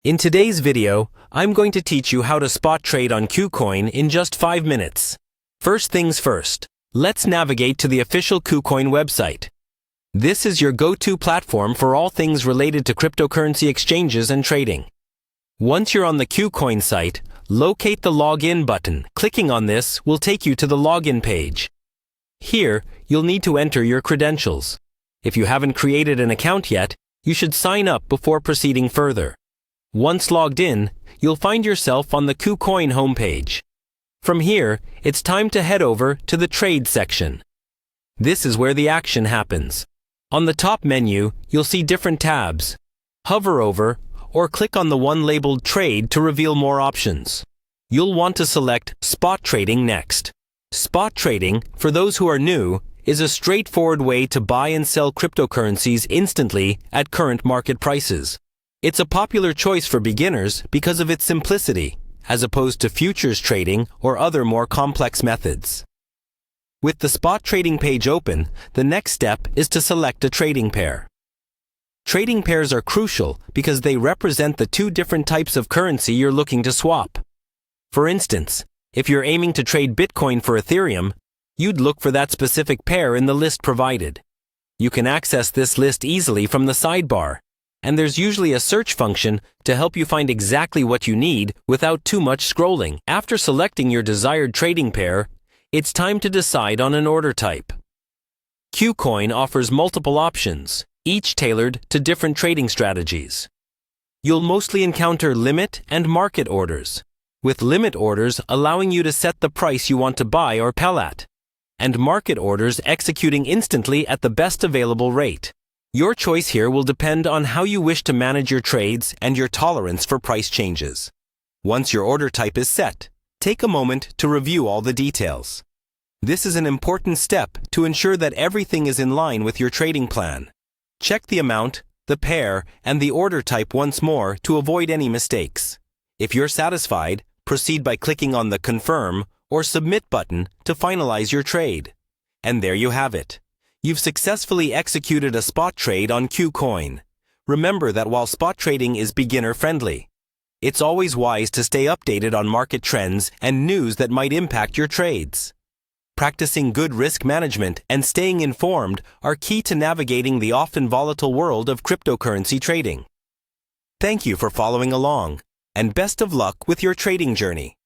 In today's video, I'm going to teach you how to spot trade on Kucoin in just 5 minutes. First things first, let's navigate to the official Kucoin website. This is your go-to platform for all things related to cryptocurrency exchanges and trading. Once you're on the Kucoin site, locate the Login button. Clicking on this will take you to the login page. Here, you'll need to enter your credentials. If you haven't created an account yet, you should sign up before proceeding further. Once logged in, you'll find yourself on the Kucoin homepage. From here, it's time to head over to the Trade section. This is where the action happens. On the top menu, you'll see different tabs. Hover over or click on the one labeled Trade to reveal more options. You'll want to select Spot Trading next. Spot trading, for those who are new, is a straightforward way to buy and sell cryptocurrencies instantly at current market prices. It's a popular choice for beginners because of its simplicity, as opposed to futures trading or other more complex methods. With the spot trading page open, the next step is to select a trading pair. Trading pairs are crucial because they represent the two different types of currency you're looking to swap. For instance, if you're aiming to trade Bitcoin for Ethereum, you'd look for that specific pair in the list provided. You can access this list easily from the sidebar, and there's usually a search function to help you find exactly what you need without too much scrolling. After selecting your desired trading pair, it's time to decide on an order type. Kucoin offers multiple options, each tailored to different trading strategies. You'll mostly encounter limit and market orders, with limit orders allowing you to set the price you want to buy or sell at, and market orders executing instantly at the best available rate. Your choice here will depend on how you wish to manage your trades and your tolerance for price changes. Once your order type is set, take a moment to review all the details. This is an important step to ensure that everything is in line with your trading plan. Check the amount, the pair, and the order type once more to avoid any mistakes. If you're satisfied, proceed by clicking on the Confirm or Submit button to finalize your trade. And there you have it. You've successfully executed a spot trade on Kucoin. Remember that while spot trading is beginner-friendly, it's always wise to stay updated on market trends and news that might impact your trades. Practicing good risk management and staying informed are key to navigating the often volatile world of cryptocurrency trading. Thank you for following along, and best of luck with your trading journey.